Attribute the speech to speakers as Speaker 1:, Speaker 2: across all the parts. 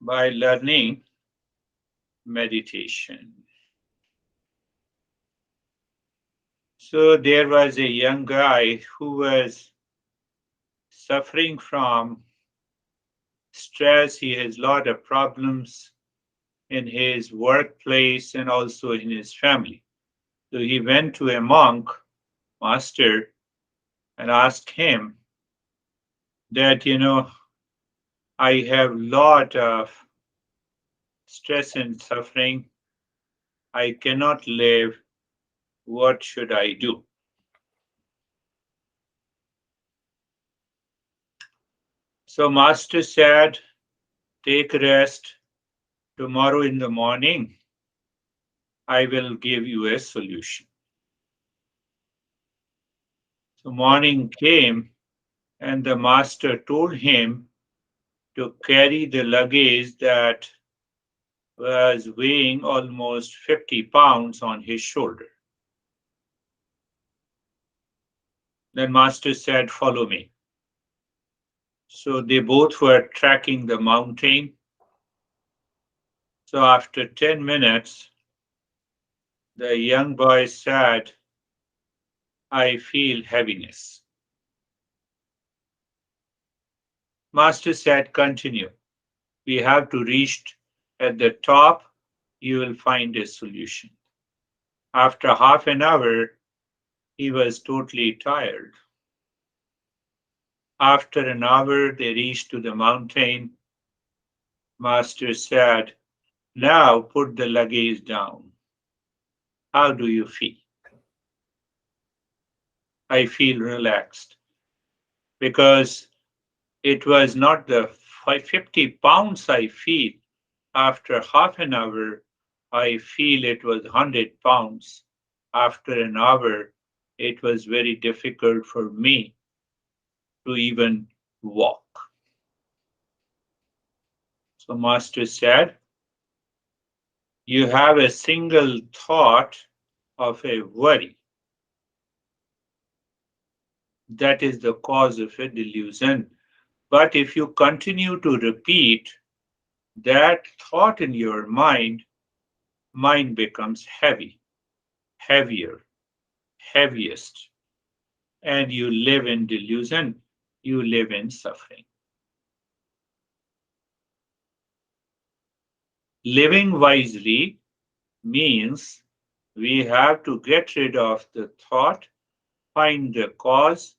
Speaker 1: by learning meditation. So there was a young guy who was suffering from stress. He has a lot of problems in his workplace and also in his family. So he went to a monk master and asked him that, I have a lot of stress and suffering. I cannot live. What should I do? So master said, take rest. Tomorrow in the morning, I will give you a solution. So morning came and the master told him to carry the luggage that was weighing almost 50 pounds on his shoulder. Then master said, follow me. So they both were tracking the mountain. So after 10 minutes, the young boy said, I feel heaviness. Master said, continue. We have to reach at the top. You will find a solution. After half an hour, he was totally tired. After an hour, they reached to the mountain. Master said, now put the luggage down. How do you feel? I feel relaxed because it was not the 50 pounds I feel. After half an hour, I feel it was 100 pounds. After an hour, it was very difficult for me to even walk. So Master said, you have a single thought of a worry. That is the cause of a delusion. But if you continue to repeat that thought in your mind becomes heavy, heavier, heaviest, and you live in delusion, you live in suffering. Living wisely means we have to get rid of the thought, find the cause,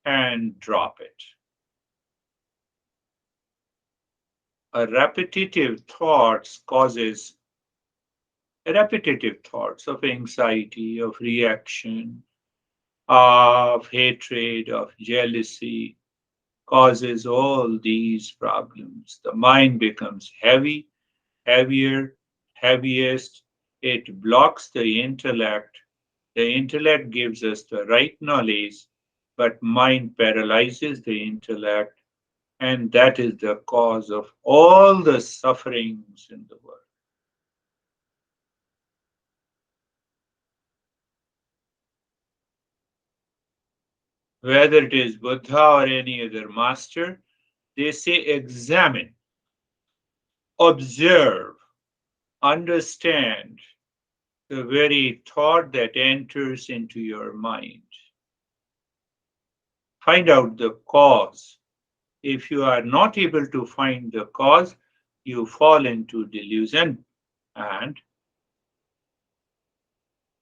Speaker 1: and drop it. A repetitive thoughts of anxiety, of reaction, of hatred, of jealousy, causes all these problems. The mind becomes heavy, heavier, heaviest. It blocks the intellect. The intellect gives us the right knowledge, but mind paralyzes the intellect, and that is the cause of all the sufferings in the world. Whether it is Buddha or any other master, they say examine, observe, understand the very thought that enters into your mind. Find out the cause. If you are not able to find the cause, you fall into delusion and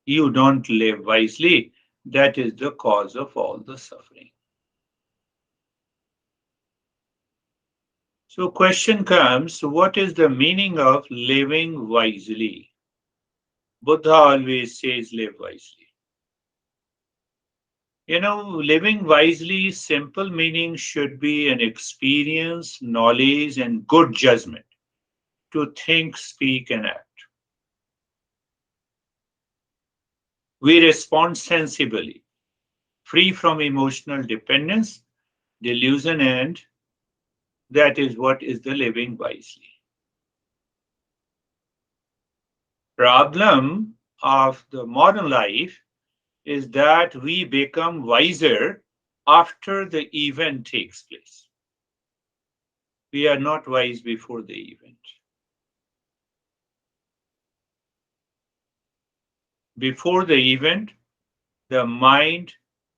Speaker 1: you don't live wisely. That is the cause of all the suffering. So question comes, what is the meaning of living wisely? Buddha always says live wisely. Living wisely, simple meaning should be an experience, knowledge, and good judgment to think, speak, and act. We respond sensibly, free from emotional dependence, delusion, and that is what is the living wisely. Problem of the modern life is that we become wiser after the event takes place. We are not wise before the event. Before the event, the mind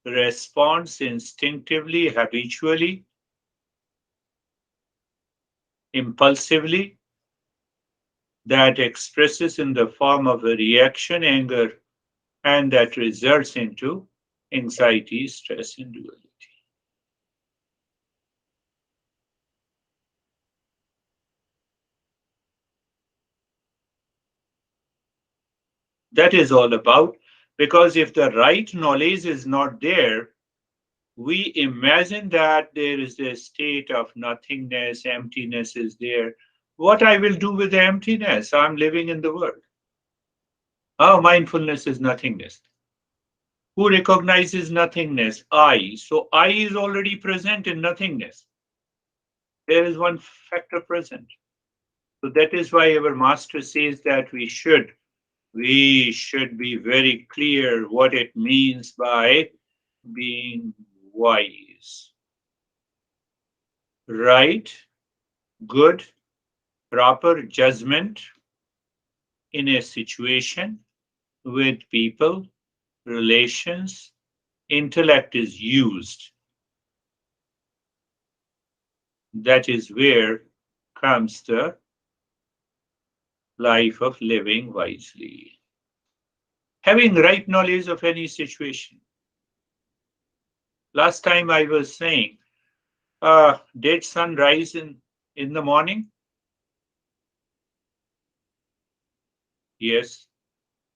Speaker 1: responds instinctively, habitually, impulsively, that expresses in the form of a reaction, anger, and that results into anxiety, stress, and duality. That is all about, because if the right knowledge is not there, we imagine that there is a state of nothingness, emptiness is there. What I will do with the emptiness? I'm living in the world. Oh, mindfulness is nothingness. Who recognizes nothingness? I. So I is already present in nothingness. There is one factor present. So that is why our master says that we should be very clear what it means by being wise. Right, good, proper judgment in a situation with people, relations, intellect is used. That is where comes the life of living wisely. Having right knowledge of any situation. Last time I was saying, did sun rise in the morning? Yes.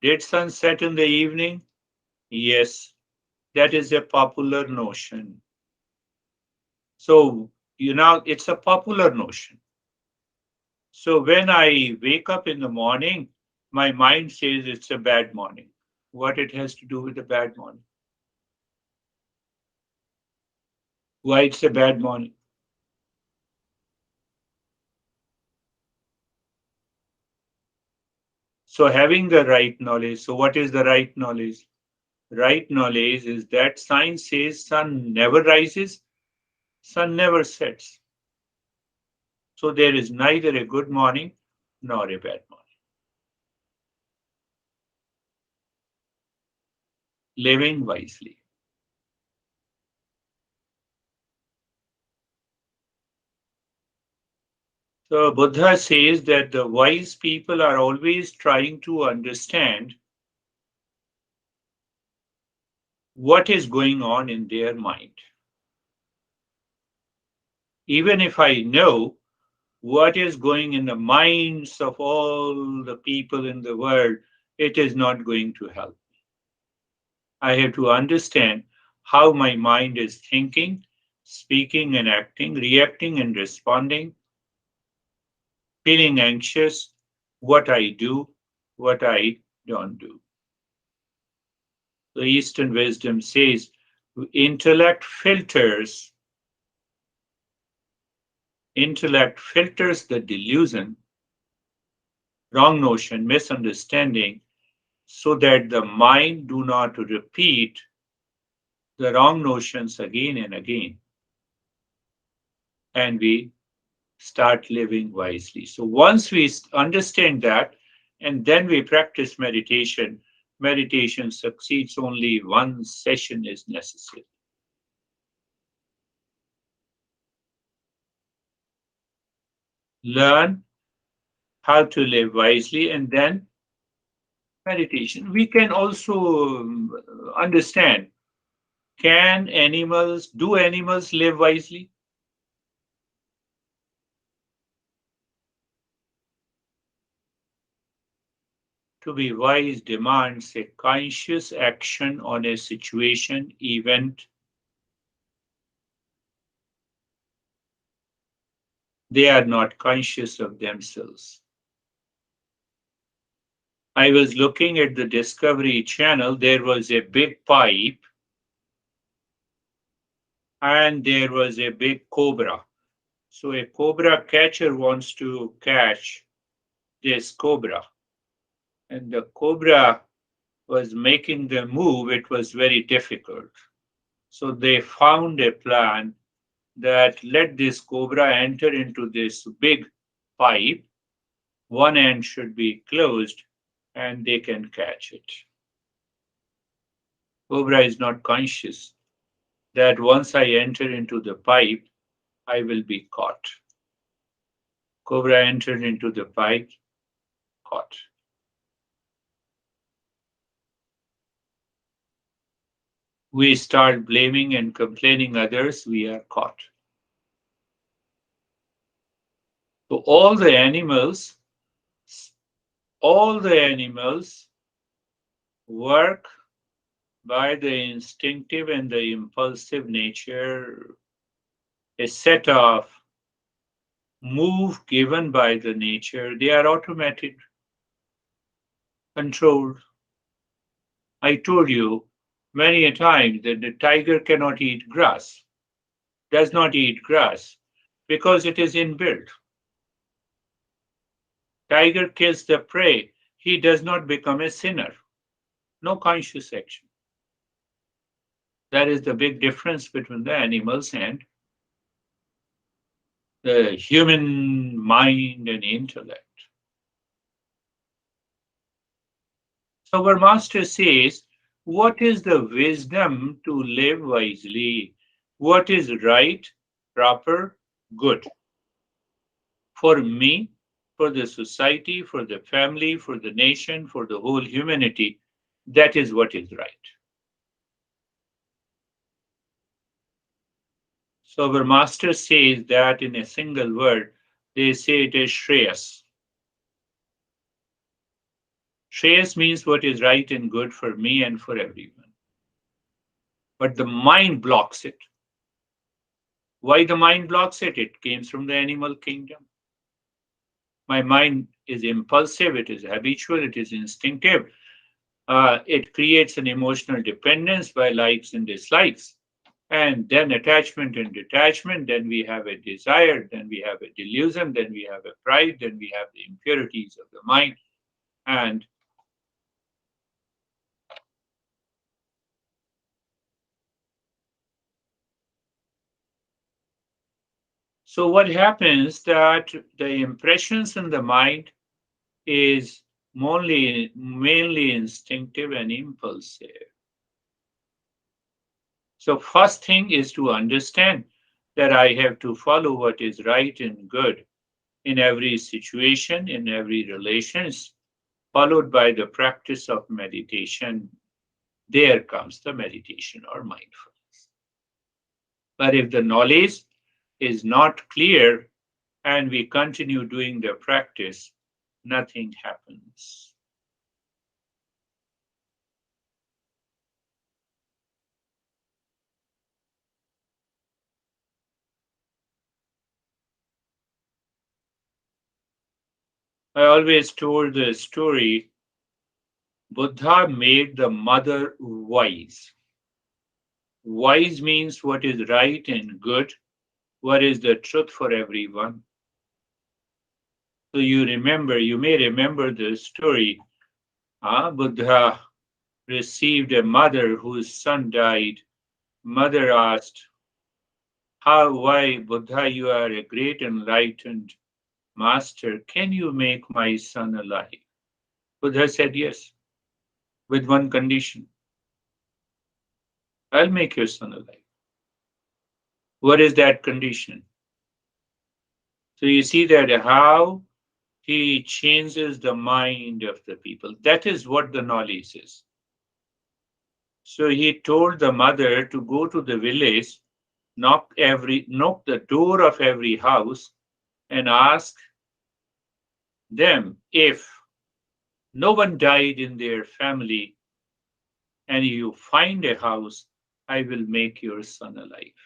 Speaker 1: Did sun set in the evening? Yes. That is a popular notion. So, it's a popular notion. So when I wake up in the morning, my mind says it's a bad morning. What it has to do with a bad morning? Why it's a bad morning? So having the right knowledge. So what is the right knowledge? Right knowledge is that science says sun never rises, sun never sets. So there is neither a good morning nor a bad morning. Living wisely. So Buddha says that the wise people are always trying to understand what is going on in their mind. Even if I know what is going in the minds of all the people in the world, it is not going to help. I have to understand how my mind is thinking, speaking and acting, reacting and responding, feeling anxious, what I do, what I don't do. The Eastern wisdom says intellect filters, intellect filters the delusion, wrong notion, misunderstanding, so that the mind do not repeat the wrong notions again and again, and we start living wisely. So once we understand that, and then we practice meditation, meditation succeeds only one session is necessary. Learn how to live wisely, and then meditation. We can also understand, do animals live wisely? To be wise demands a conscious action on a situation, event. They are not conscious of themselves. I was looking at the Discovery Channel. There was a big pipe and there was a big cobra. So a cobra catcher wants to catch this cobra. And the cobra was making the move. It was very difficult. So they found a plan that let this cobra enter into this big pipe. One end should be closed and they can catch it. Cobra is not conscious that once I enter into the pipe, I will be caught. Cobra entered into the pipe, caught. We start blaming and complaining others, we are caught. So all the animals work by the instinctive and the impulsive nature, a set of move given by the nature. They are automatic, controlled. I told you many a time that the tiger cannot eat grass, does not eat grass, because it is inbuilt. Tiger kills the prey, he does not become a sinner. No conscious action. That is the big difference between the animals and the human mind and intellect. So our master says, what is the wisdom to live wisely? What is right, proper, good for me, for the society, for the family, for the nation, for the whole humanity? That is what is right. So our master says that in a single word, they say it is Shreyas. Shreyas means what is right and good for me and for everyone. But the mind blocks it. Why the mind blocks it? It came from the animal kingdom. My mind is impulsive, it is habitual, it is instinctive. It creates an emotional dependence by likes and dislikes. And then attachment and detachment, then we have a desire, then we have a delusion, then we have a pride, then we have the impurities of the mind. And so what happens that the impressions in the mind is mainly instinctive and impulsive. So first thing is to understand that I have to follow what is right and good in every situation, in every relations, followed by the practice of meditation. There comes the meditation or mindfulness. But if the knowledge is not clear and we continue doing the practice, nothing happens. I always told the story Buddha made the mother wise. Wise means what is right and good, what is the truth for everyone. So you may remember the story. Buddha received a mother whose son died. Mother asked, why, Buddha, you are a great enlightened master. Can you make my son alive? Buddha said, yes, with one condition. I'll make your son alive. What is that condition? So you see that how he changes the mind of the people. That is what the knowledge is. So he told the mother to go to the village, knock the door of every house, and ask them if no one died in their family and you find a house, I will make your son alive.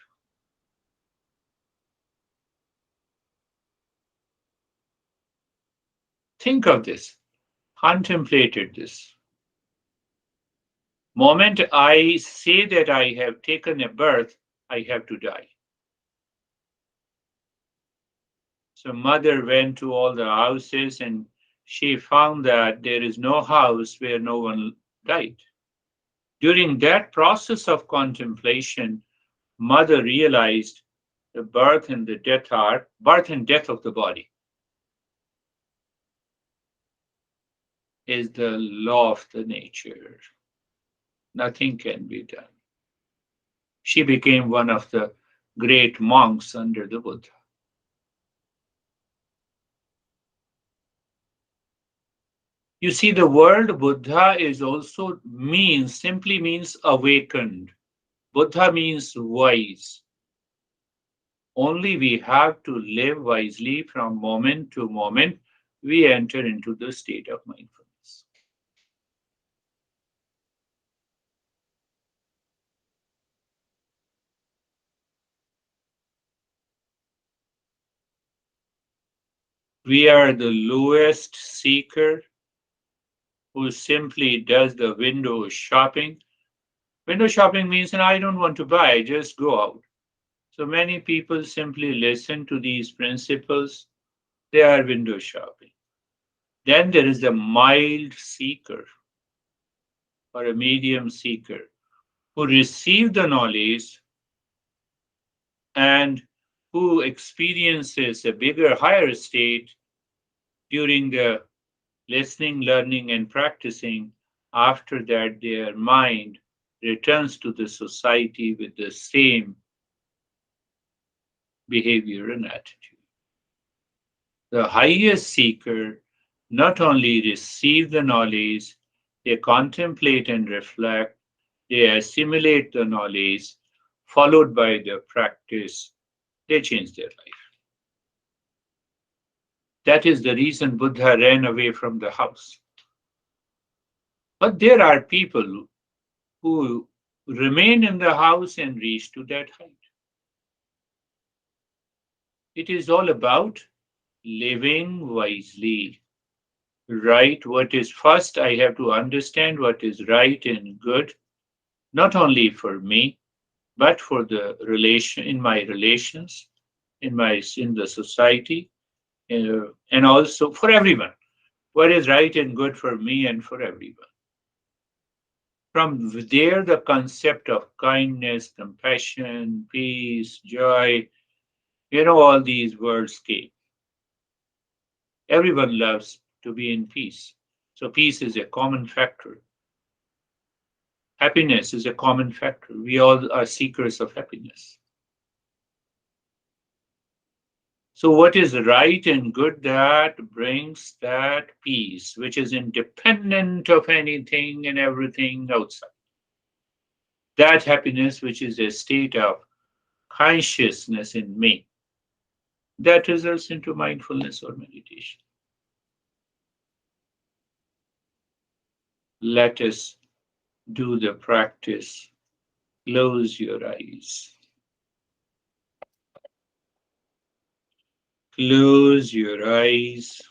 Speaker 1: Think of this, contemplated this. Moment I say that I have taken a birth, I have to die. So mother went to all the houses and she found that there is no house where no one died. During that process of contemplation, mother realized the birth and death of the body is the law of the nature. Nothing can be done. She became one of the great monks under the Buddha. You see, the word Buddha is also means, simply means awakened. Buddha means wise. Only we have to live wisely from moment to moment we enter into the state of mindfulness. We are the lowest seeker who simply does the window shopping. Window shopping means, and I don't want to buy, just go out. So many people simply listen to these principles, they are window shopping. Then there is the mild seeker or a medium seeker who receive the knowledge and who experiences a bigger, higher state during the listening, learning, and practicing. After that, their mind returns to the society with the same behavior and attitude. The highest seeker not only receive the knowledge, they contemplate and reflect, they assimilate the knowledge, followed by the practice, they change their life. That is the reason Buddha ran away from the house. But there are people who remain in the house and reach to that height. It is all about living wisely. Right, what is first, I have to understand what is right and good, not only for me, but for the relation in my relations, in the society, and also for everyone. What is right and good for me and for everyone. From there, the concept of kindness, compassion, peace, joy, all these words came. Everyone loves to be in peace. So, peace is a common factor. Happiness is a common factor. We all are seekers of happiness. So, what is right and good that brings that peace, which is independent of anything and everything outside? That happiness, which is a state of consciousness in me, that results into mindfulness or meditation. Let us do the practice. Close your eyes. Close your eyes.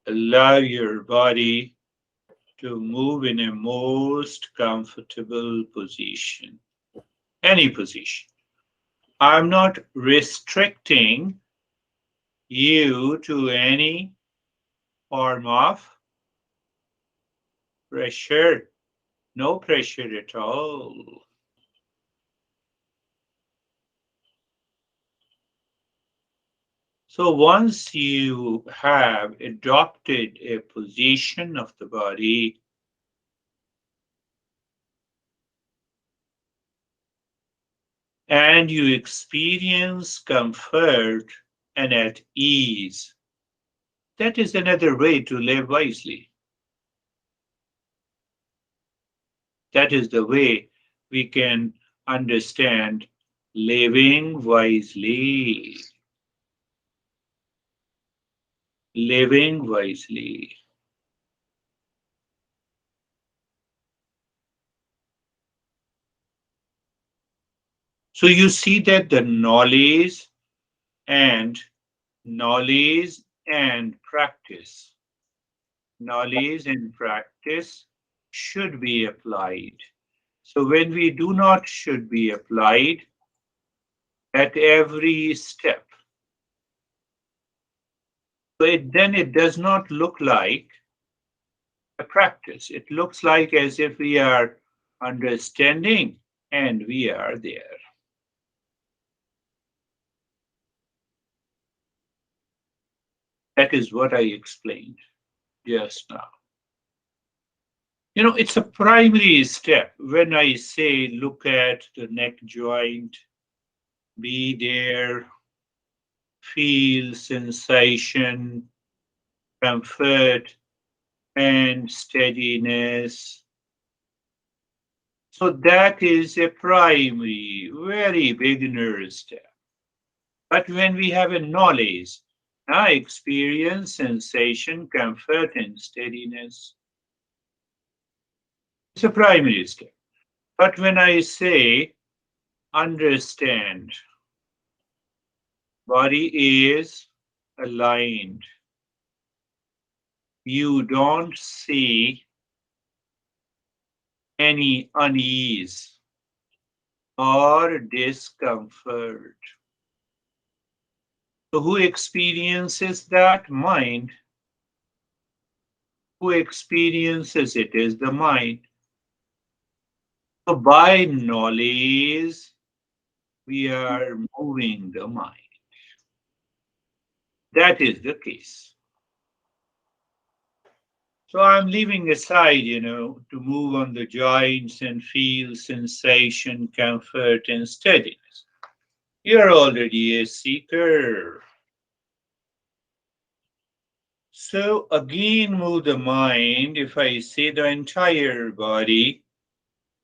Speaker 1: Allow your body to move in a most comfortable position. Any position. I'm not restricting you to any form of pressure. No pressure at all. So once you have adopted a position of the body, and you experience comfort and at ease, that is another way to live wisely. That is the way we can understand living wisely. Living wisely. So you see that the and knowledge and practice should be applied. So when we do not should be applied at every step, so then it does not look like a practice. It looks like as if we are understanding and we are there. That is what I explained just now. It's a primary step when I say look at the neck joint, be there, feel sensation, comfort, and steadiness. So that is a primary, very beginner step. But when we have a knowledge, I experience sensation, comfort, and steadiness. It's a primary step. But when I say understand, body is aligned. You don't see any unease or discomfort. So who experiences that? Mind. Who experiences it is the mind. So by knowledge, we are moving the mind. That is the case. So I'm leaving aside, to move on the joints and feel sensation, comfort, and steadiness. You're already a seeker. So again, move the mind. If I say the entire body,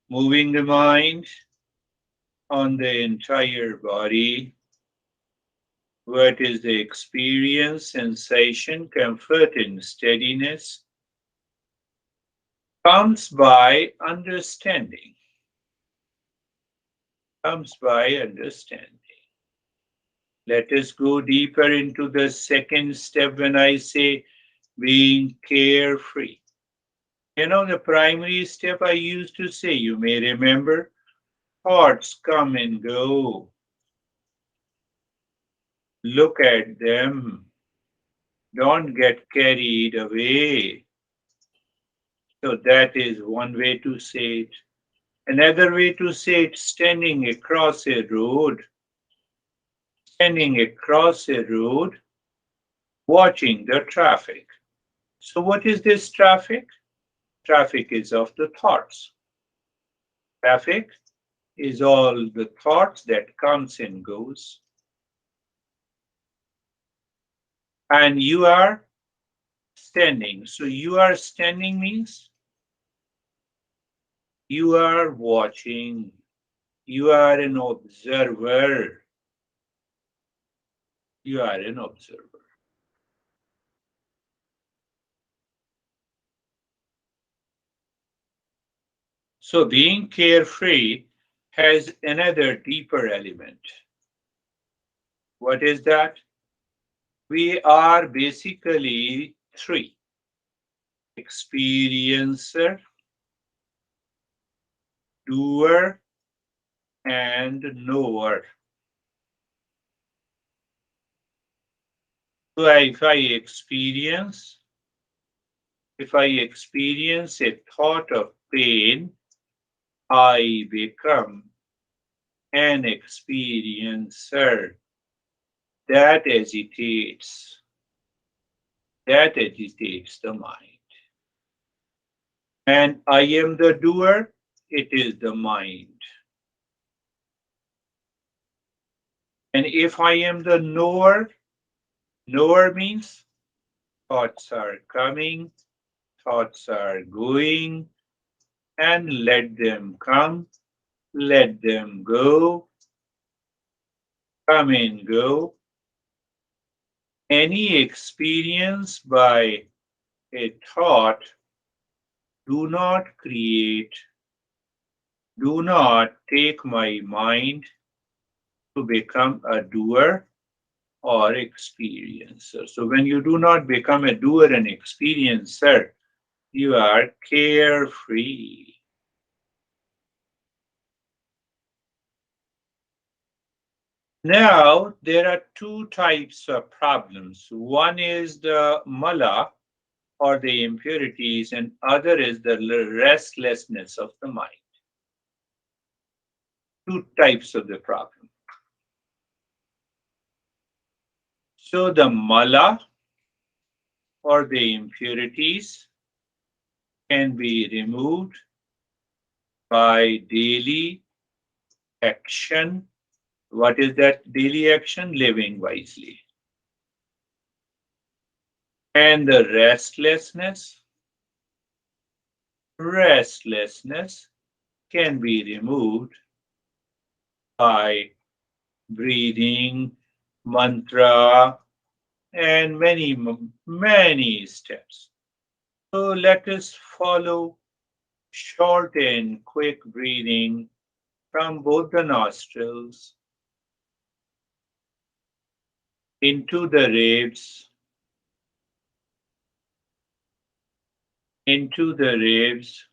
Speaker 1: moving the mind on the entire body, what is the experience, sensation, comfort, and steadiness? Comes by understanding. Comes by understanding. Let us go deeper into the second step when I say being carefree. The primary step I used to say, you may remember, thoughts come and go. Look at them. Don't get carried away. So that is one way to say it. Another way to say it, standing across a road. Standing across a road, watching the traffic. So what is this traffic? Traffic is of the thoughts. Traffic is all the thoughts that comes and goes. And you are standing. So you are standing means you are watching. You are an observer. You are an observer. So being carefree has another deeper element. What is that? We are basically three: experiencer, doer, and knower. So if I experience a thought of pain, I become an experiencer. That agitates. That agitates the mind. And I am the doer, it is the mind. And if I am the knower, knower means thoughts are coming, thoughts are going, and let them come, let them go, come and go. Any experience by a thought, do not create, do not take my mind to become a doer or experiencer. So when you do not become a doer and experiencer, you are carefree. Now, there are two types of problems. One is the mala or the impurities, and other is the restlessness of the mind. Two types of the problem. So the mala or the impurities can be removed by daily action. What is that daily action? Living wisely. And the restlessness can be removed by breathing, mantra, and many steps. So let us follow short and quick breathing from both the nostrils into the ribs, into the ribs,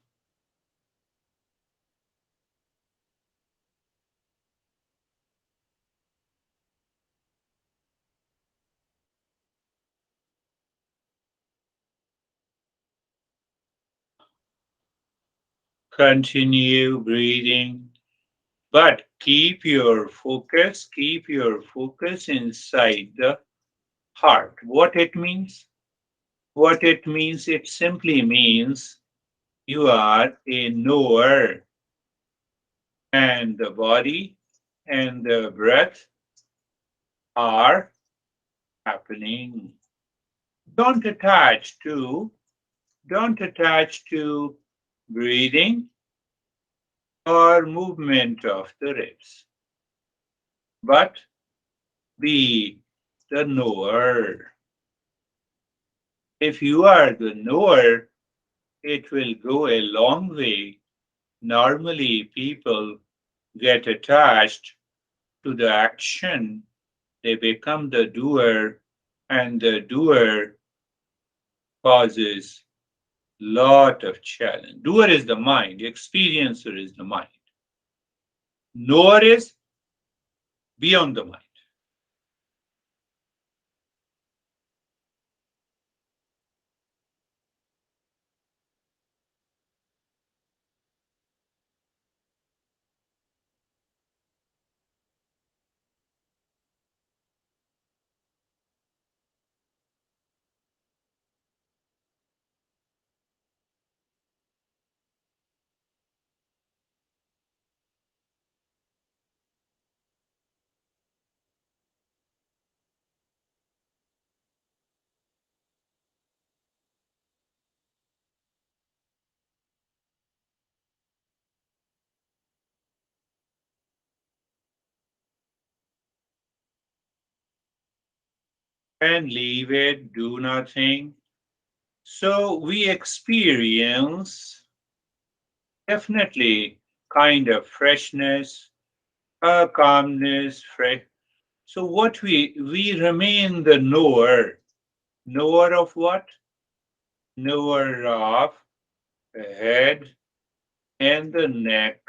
Speaker 1: continue breathing, but keep your focus inside the heart. What it means? What it means, it simply means you are a knower, and the body and the breath are happening. Don't attach to, don't attach to breathing or movement of the ribs, but be the knower. If you are the knower, it will go a long way. Normally, people get attached to the action, they become the doer, and the doer causes lot of challenge. Doer is the mind, experiencer is the mind. Knower is beyond the mind. And leave it, do nothing. So we experience definitely kind of freshness, a calmness, fresh. So what we remain the knower. Knower of what? Knower of the head and the neck,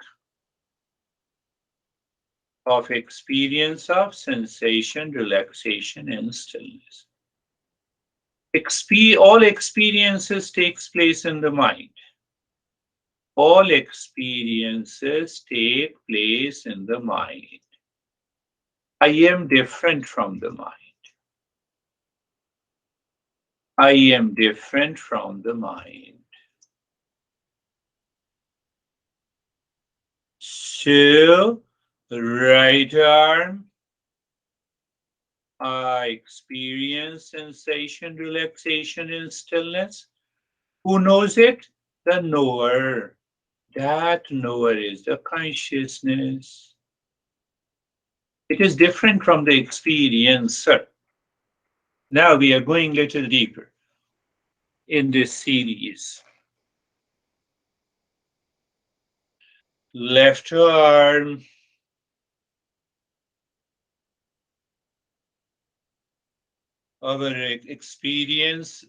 Speaker 1: of experience of sensation, relaxation, and stillness. All experiences takes place in the mind. All experiences take place in the mind. I am different from the mind. I am different from the mind. So, right arm, I experience sensation, relaxation, and stillness. Who knows it? The knower. That knower is the consciousness. It is different from the experiencer. Now we are going a little deeper in this series. Left arm, our experience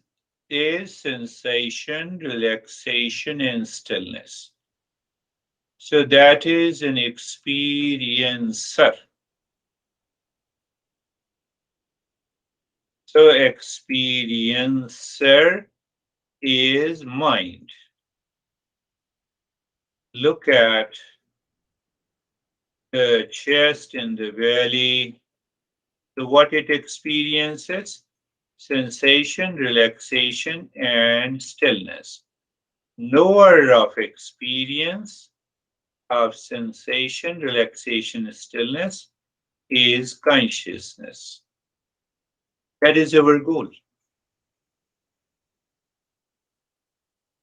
Speaker 1: is sensation, relaxation, and stillness. So that is an experiencer. So experiencer is mind. Look at the chest and the belly. So what it experiences? sensation, relaxation, and stillness. Knower of experience of sensation, relaxation, and stillness is consciousness. That is our goal.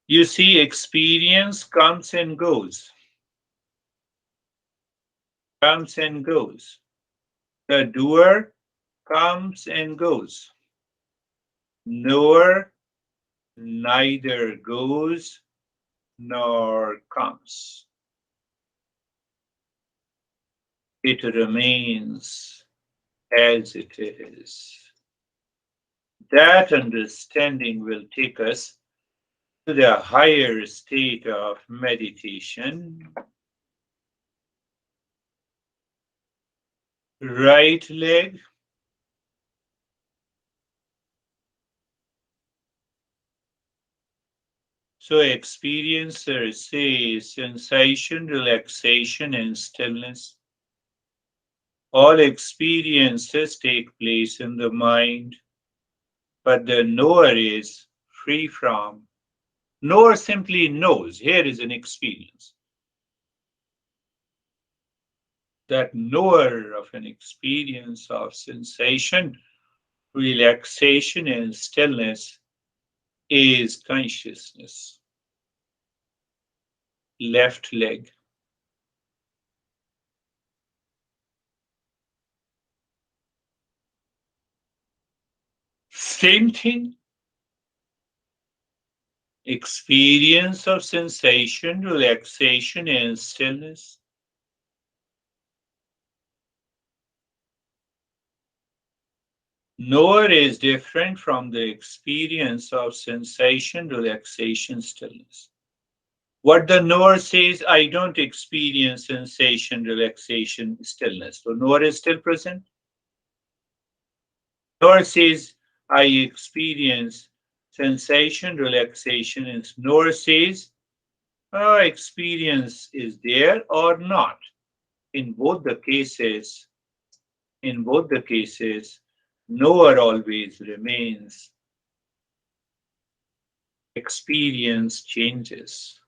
Speaker 1: You see, experience comes and goes, comes and goes. The doer comes and goes. Knower neither goes nor comes. It remains as it is. That understanding will take us to the higher state of meditation. Right leg. So experiencer says sensation, relaxation, and stillness. All experiences take place in the mind, but the knower is free from. Knower simply knows. Here is an experience. That knower of an experience of sensation, relaxation, and stillness is consciousness. Left leg. Same thing. Experience of sensation, relaxation, and stillness. Knower is different from the experience of sensation, relaxation, stillness. What the knower says, I don't experience sensation, relaxation, stillness. So knower is still present. Knower says, I experience sensation, relaxation, and knower says, experience is there or not. In both the cases, knower always remains. Experience changes.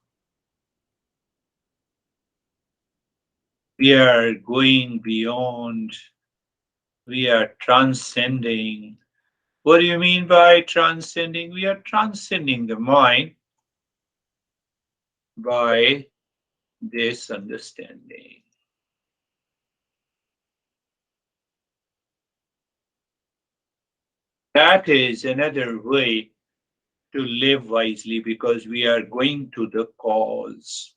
Speaker 1: We are going beyond, we are transcending. What do you mean by transcending? We are transcending the mind by this understanding. That is another way to live wisely because we are going to the cause.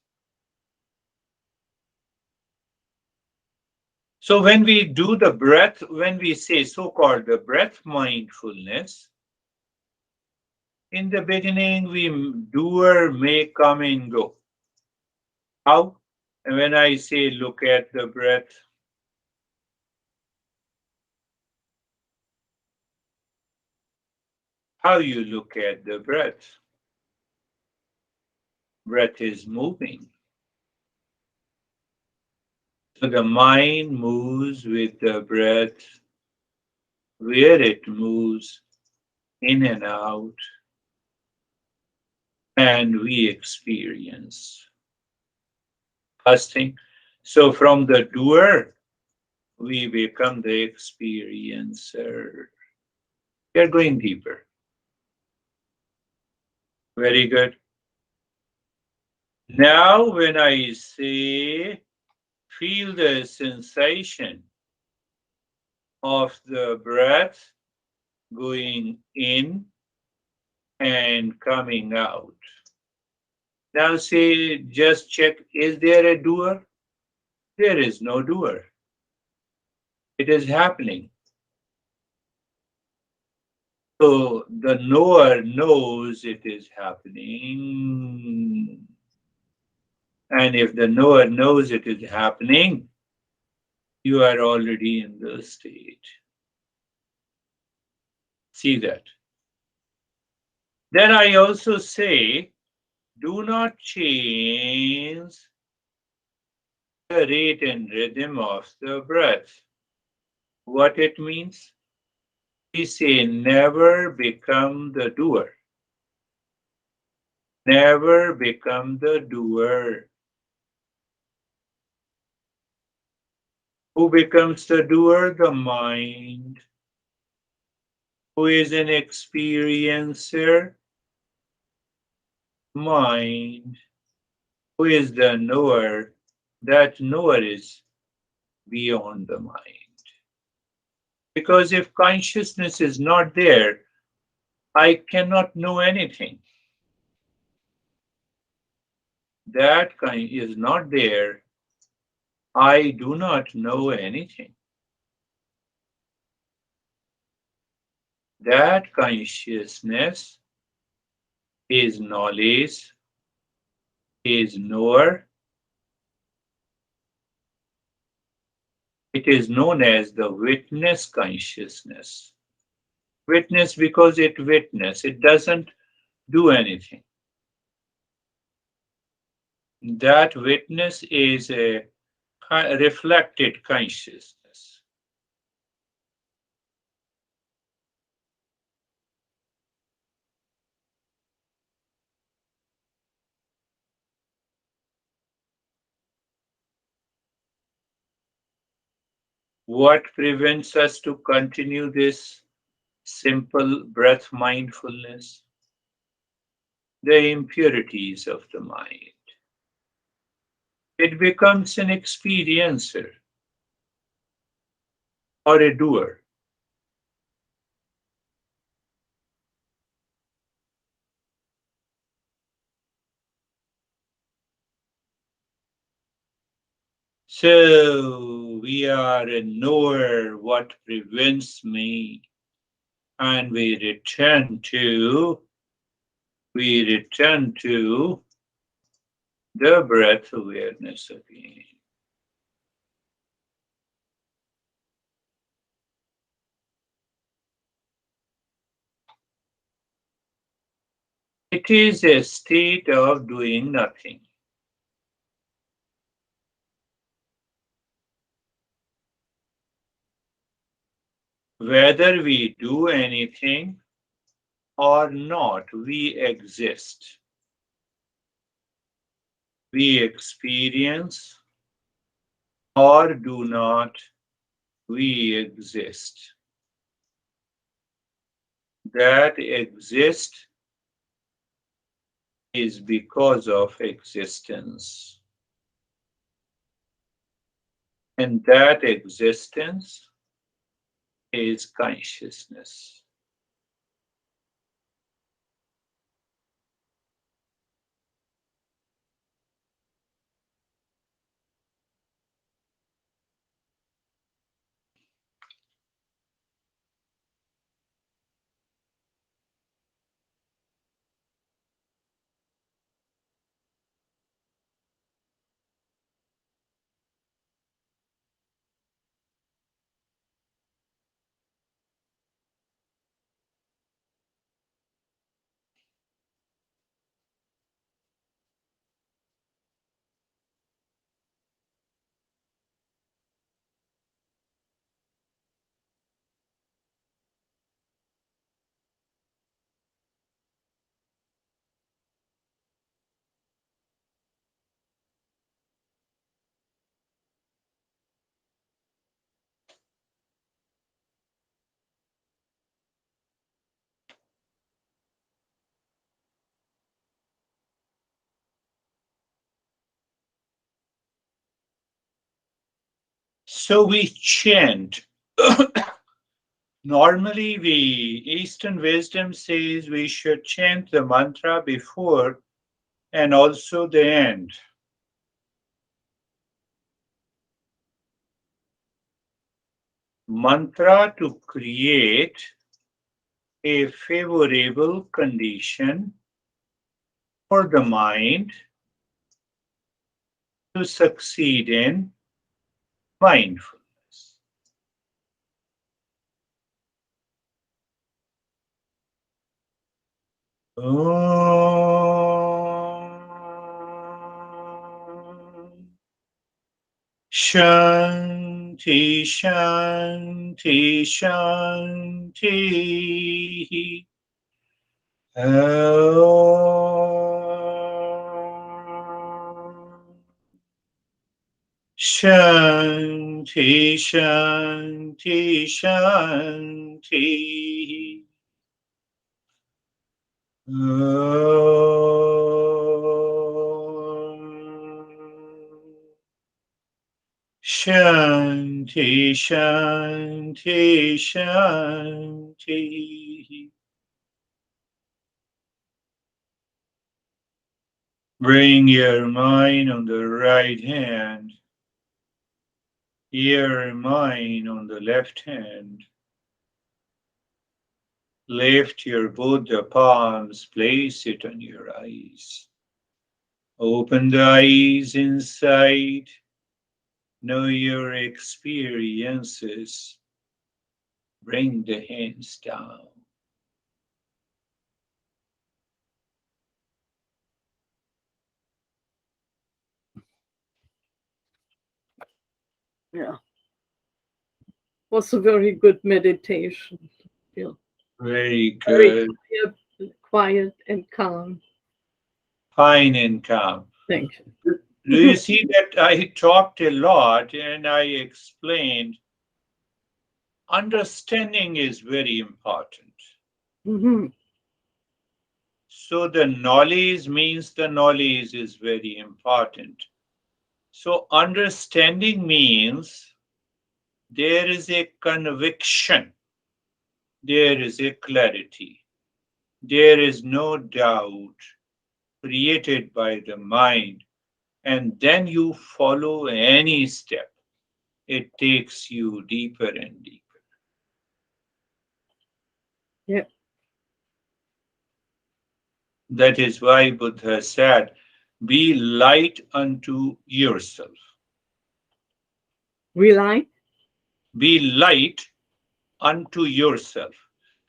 Speaker 1: So when we do the breath, when we say so-called the breath mindfulness, in the beginning we doer may come and go. How? And when I say look at the breath, how you look at the breath? Breath is moving. So the mind moves with the breath, where it moves in and out, and we experience. First thing. So from the doer, we become the experiencer. We are going deeper. Very good. Now, when I say feel the sensation of the breath going in and coming out. Now, say, just check, is there a doer? There is no doer. It is happening. So the knower knows it is happening. And if the knower knows it is happening, you are already in the state. See that. Then I also say, do not change the rate and rhythm of the breath. What it means? We say never become the doer. Never become the doer. Who becomes the doer? The mind. Who is an experiencer? Mind. Who is the knower? That knower is beyond the mind. Because if consciousness is not there, I cannot know anything. That kind is not there. I do not know anything. That consciousness is knowledge, is knower. It is known as the witness consciousness. Witness because it witness. It doesn't do anything. That witness is a reflected consciousness. What prevents us to continue this simple breath mindfulness? The impurities of the mind. It becomes an experiencer or a doer. So we are a knower, what prevents me, and we return to the breath awareness again. It is a state of doing nothing. Whether we do anything or not, we exist. We experience or do not, we exist. That exist is because of existence. And that existence is consciousness. So we chant. Normally, Eastern wisdom says we should chant the mantra before and also the end. Mantra to create a favorable condition for the mind to succeed in mindfulness. Om Shanti. Shanti, Shanti. Shanti, Shanti, Shanti. Shanti, Shanti, Shanti. Bring your mind on the right hand, your mind on the left hand. Lift your both the palms, place it on your eyes. Open the eyes inside. Know your experiences. Bring the hands down.
Speaker 2: Yeah. Was a very good meditation. Yeah.
Speaker 1: Very
Speaker 2: Very
Speaker 1: good.
Speaker 2: quiet and calm.
Speaker 1: Fine and calm.
Speaker 2: Thank you.
Speaker 1: Do you see that I talked a lot and I explained understanding is very important.
Speaker 2: Mm-hmm.
Speaker 1: So the knowledge means the knowledge is very important. So understanding means there is a conviction, there is a clarity, there is no doubt created by the mind, and then you follow any step. It takes you deeper and deeper.
Speaker 2: Yeah.
Speaker 1: That is why Buddha said, be light unto yourself.
Speaker 2: Rely.
Speaker 1: Be light unto yourself.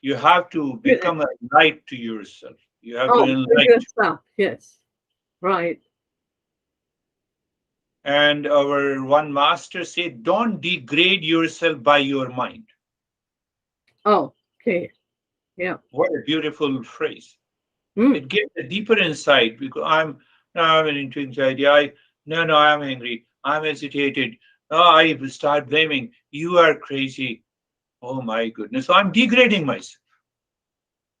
Speaker 1: You have to become a light to yourself. You have to
Speaker 2: Oh, for
Speaker 1: enlighten.
Speaker 2: yourself. Yes. Right.
Speaker 1: And our one master said, don't degrade yourself by your mind.
Speaker 2: Oh, okay. Yeah.
Speaker 1: What a beautiful phrase.
Speaker 2: Mm.
Speaker 1: It gives a deeper insight because I'm into anxiety. No, I'm angry. I'm agitated. Oh, I start blaming. You are crazy. Oh my goodness. So I'm degrading myself.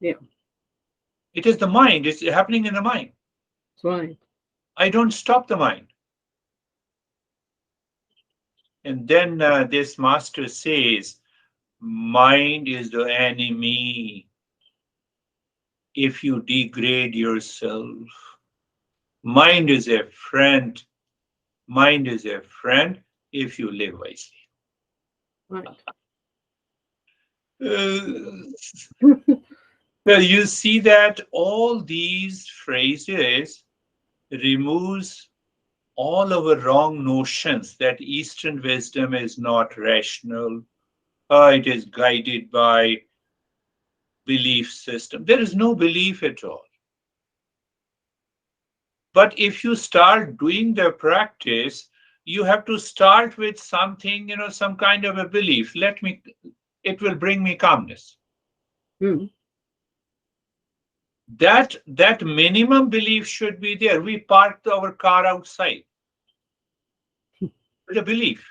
Speaker 2: Yeah.
Speaker 1: It is the mind. It's happening in the mind.
Speaker 2: That's right.
Speaker 1: I don't stop the mind. And then this master says, mind is the enemy if you degrade yourself. Mind is a friend. Mind is a friend if you live wisely.
Speaker 2: Right.
Speaker 1: Well, you see that all these phrases removes all our wrong notions that Eastern wisdom is not rational. It is guided by belief system. There is no belief at all. But if you start doing the practice, you have to start with something, some kind of a belief. It will bring me calmness.
Speaker 2: Mm.
Speaker 1: That minimum belief should be there. We parked our car outside with a belief.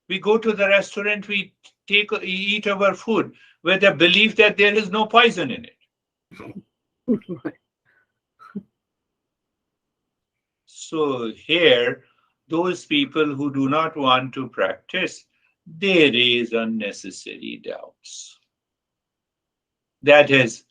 Speaker 1: We go to the restaurant, we eat our food with a belief that there is no poison in it.
Speaker 2: Right.
Speaker 1: So here, those people who do not want to practice, they raise unnecessary doubts. That is